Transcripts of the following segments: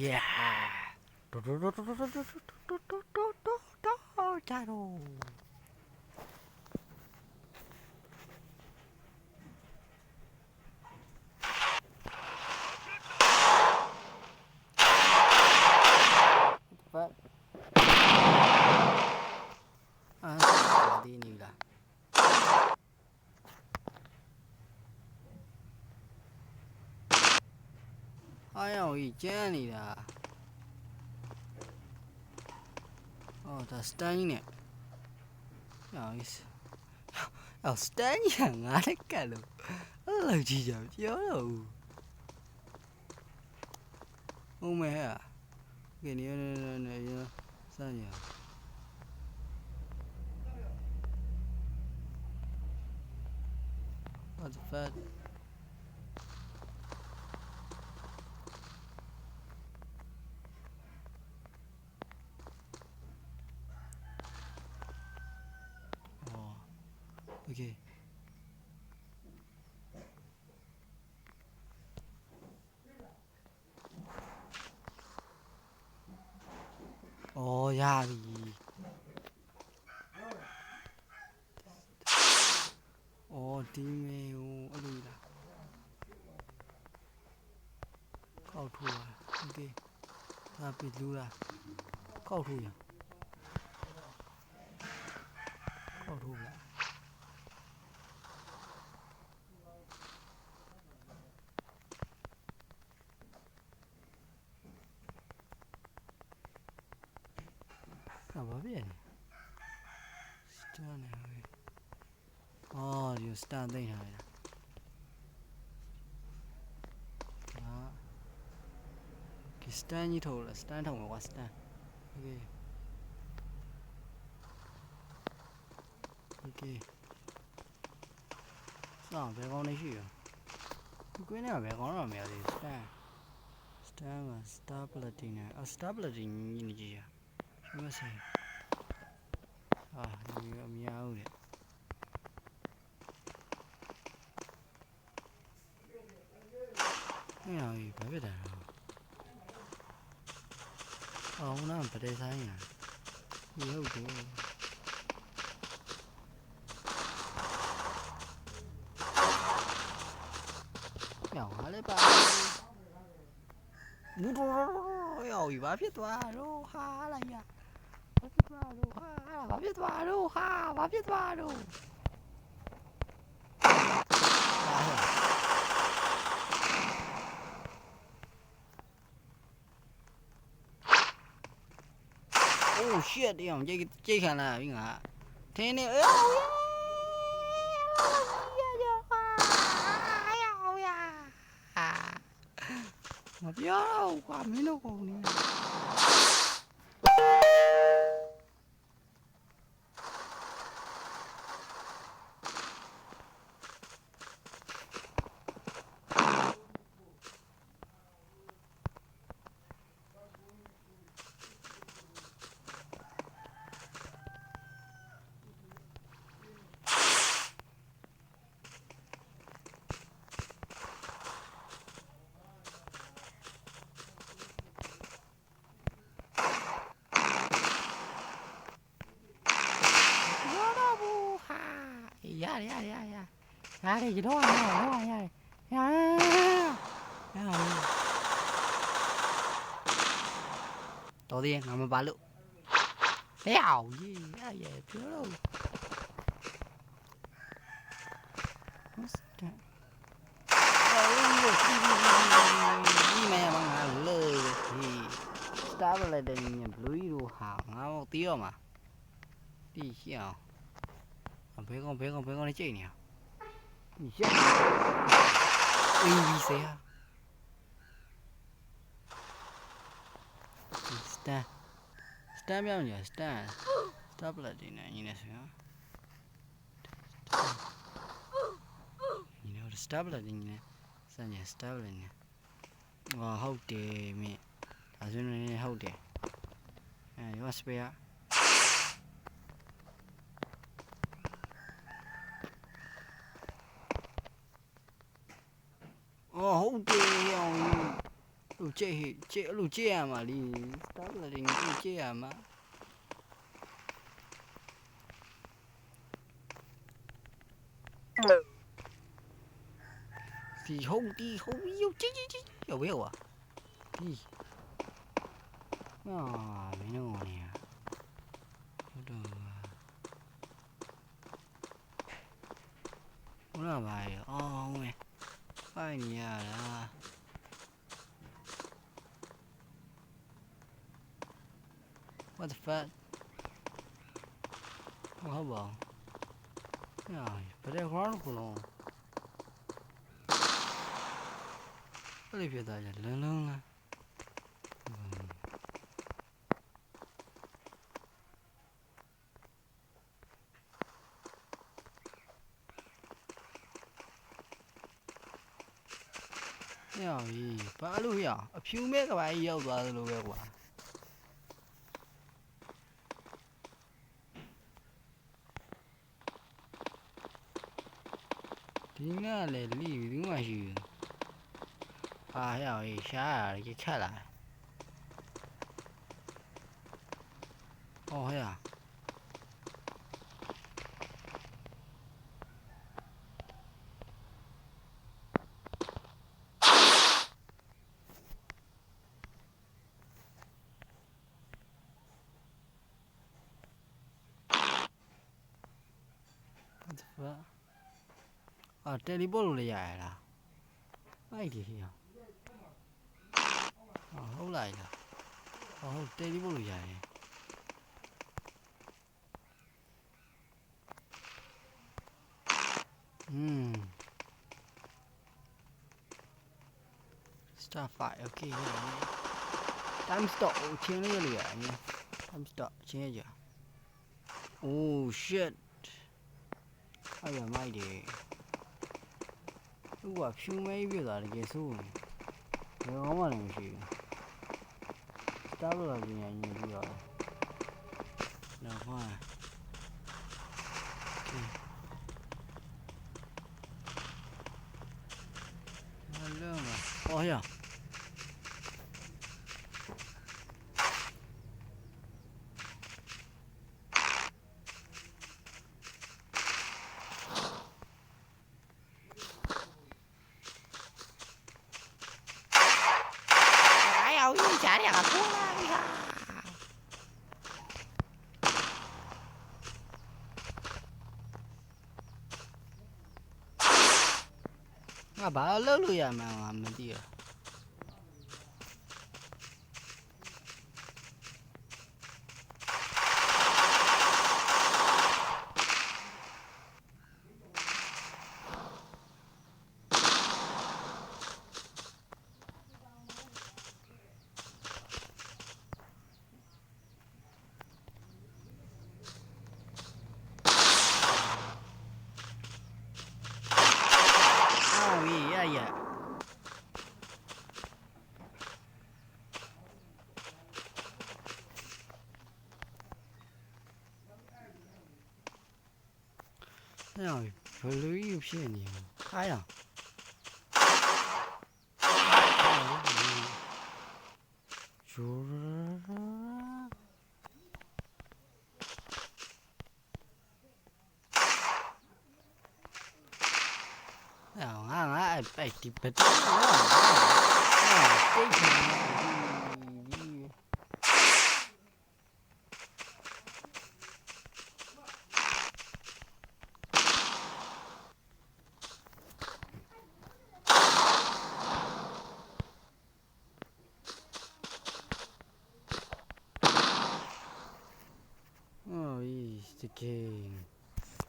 Yeah. Charo. What? Ah, di nila. Ayaw, i-Jenny da. Oh, that's tiny. Oh, it's. Oh, tiny. Nga na ka lo. Hello, Gigi. Yo. Oh, my hair. Okay, no. Sanya. What's the fat? Oh, okay. Oh, yeah. Oh, team. Oh, alula. Cao thủ à? Ok. Ta bị lura. Cao thủ à? Cao thủ à? À, bảo biết này. Star này. Oh, điều star đây này. Đó. Cái star như thầu là star thầu mà star. Ok. Ok. Sao bé con này chứ? Cái này bé con là mèo gì star. Star mà star platin này. À, star platin như gì à? Không sao. À, miau đấy. Cái này phải biết à? Ông nó phải đây sai à? Nhiều chứ. Nhỏ lấy ba. Ôi, bà biết toa rồi, ha là ya. Bà biết toa rồi, ha. Bà biết toa rồi, ha. Bà biết toa rồi. Oh shit, ông chơi khả là biết hả? Thế này mà biết đâu, quả mấy đâu còn đi. Yeah. Ra đi, đâu rồi. Tổ tiên, ngắm ba lụ. Hèo gì, về phía đâu. Mẹ bằng hàng lời thì start lại đây nhận lưới đồ hàng ngáo tiêu mà. Đi chèo. Bé con nó chơi nhỉ? Đi chết. Ui xe. Star bao nhiêu star? Stop lại đi nè, nhìn này xem. Nhìn nó stop lại đi nè. Sao nhỉ stop lại nè. Wow, hậu đề mẹ. À dưới này hậu đề. À, you want spare? Oh, hậu đề. လူကြိတ်အဲ့လိုကြိတ်ရမှာလी stapler တွေကြိတ်ရမှာဒီဟုတ်ပြီရုပ်ကြိတ်ရောက်ပဲကွာဒီအာမင်းတို့နေဟုတ်တော့ဟုတ်လားဗျာအော်မဲဖိုင်နေရတာ What the fuck ဟုတ်ပါညာဘယ်ခေါင်းကိုလုံးအဲ့ဒီပြသားရလုံးလုံးလားညာကြီးဘာလို့ရအဖြူမဲ့ကဘာကြီးရောက်သွားသလိုပဲကွာဒီငါလေလီဒီမရှိအာဟဲ့အေးရှားရတယ်ခက်လာအော်ဟဲ့အာတယ်လီပို့လို့လည်းရရလားအဲ့ဒီဟိဟုတ်လိုက်လားဟုတ်တယ်လီပို့လို့ရတယ်Star fire okay time stop ချင်းလေးလို့ရတယ် time stop ချင်းရ Oh shit အဲ့ရမိုက်တယ်သူကဖြူမဲပြတာတကယ်ဆိုးနေဘယ်ကောင်းမှလည်းမရှိဘူးတားလို့လာပြင်ရင်ပြီးတော့နောက်မှဟယ်လိုအော်ရငါဘာလုပ်လို့ရမှန်းမသိရအဲ့ဘယ်လိုကြီးဖြစ်နေလဲအားရဂျူငါအဲ့ဒီဘက်တော့တိတ်နေ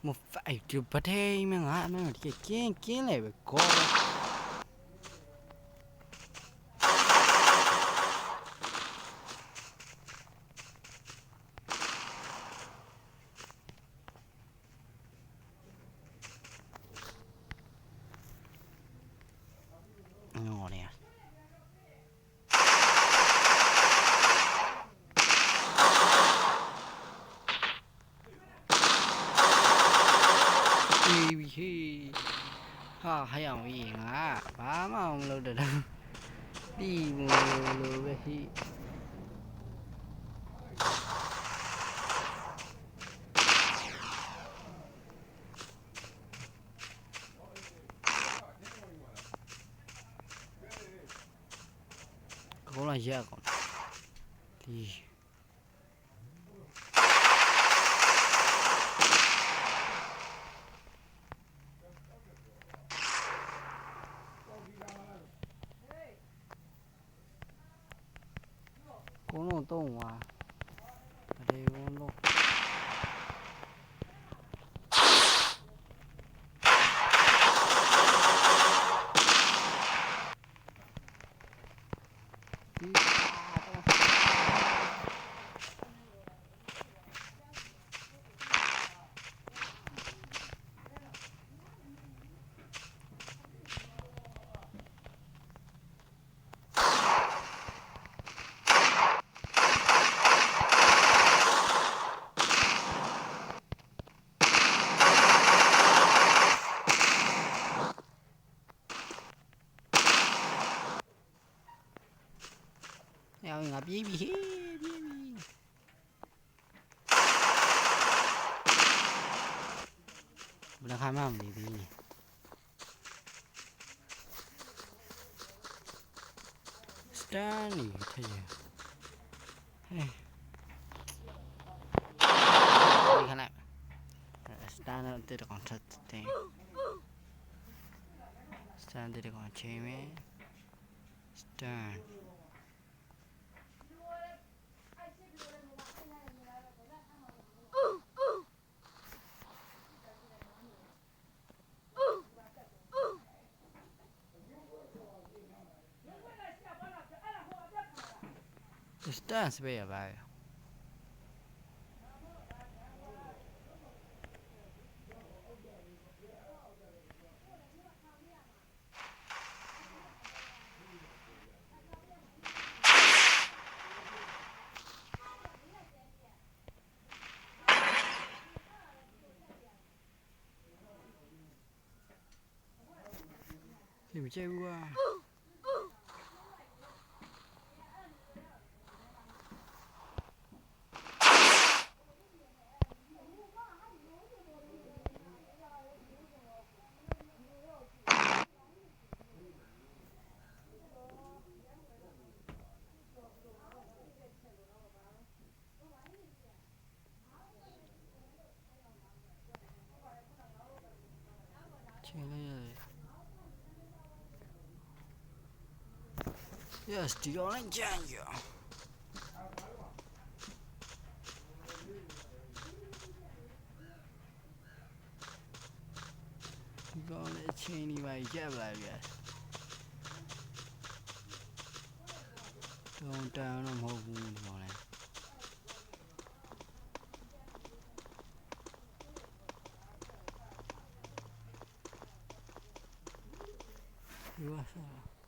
မဖိုက်ဒီဘထဲမငါအမေဒီကင်းလေပဲကောနော်နေဟာဟဲ့အောင်ကြီးငါဘာမှမလုပ်တော့ ပြီးမလို့ပဲဟိကောလာရက်ကောဒီကိုလုံးတော့ဝါတရေကိုလုံး要ငါပြေးပြီဟေးပြေးပြီဘယ်ခါမှမနေသေးဘူးစတန်နေထည့်ရဟဲ့ဒီခဏစတန်တဲ့ကောင်ထပ်တယ်စတန်တဲ့ကောင်ချိန်မယ်စတန်Distance ပဲရပါဒီမကြိုက်ဘူးကွာချိန်လိုက်ရတယ် Yes ဒီကောင်လည်းကြမ်းရဒီကောင်လည်းချိန်နေပါရက်လာပြီတုံးတန်းတော့မဟုတ်ဘူးဒီကောင်လည်းဒီဝါစား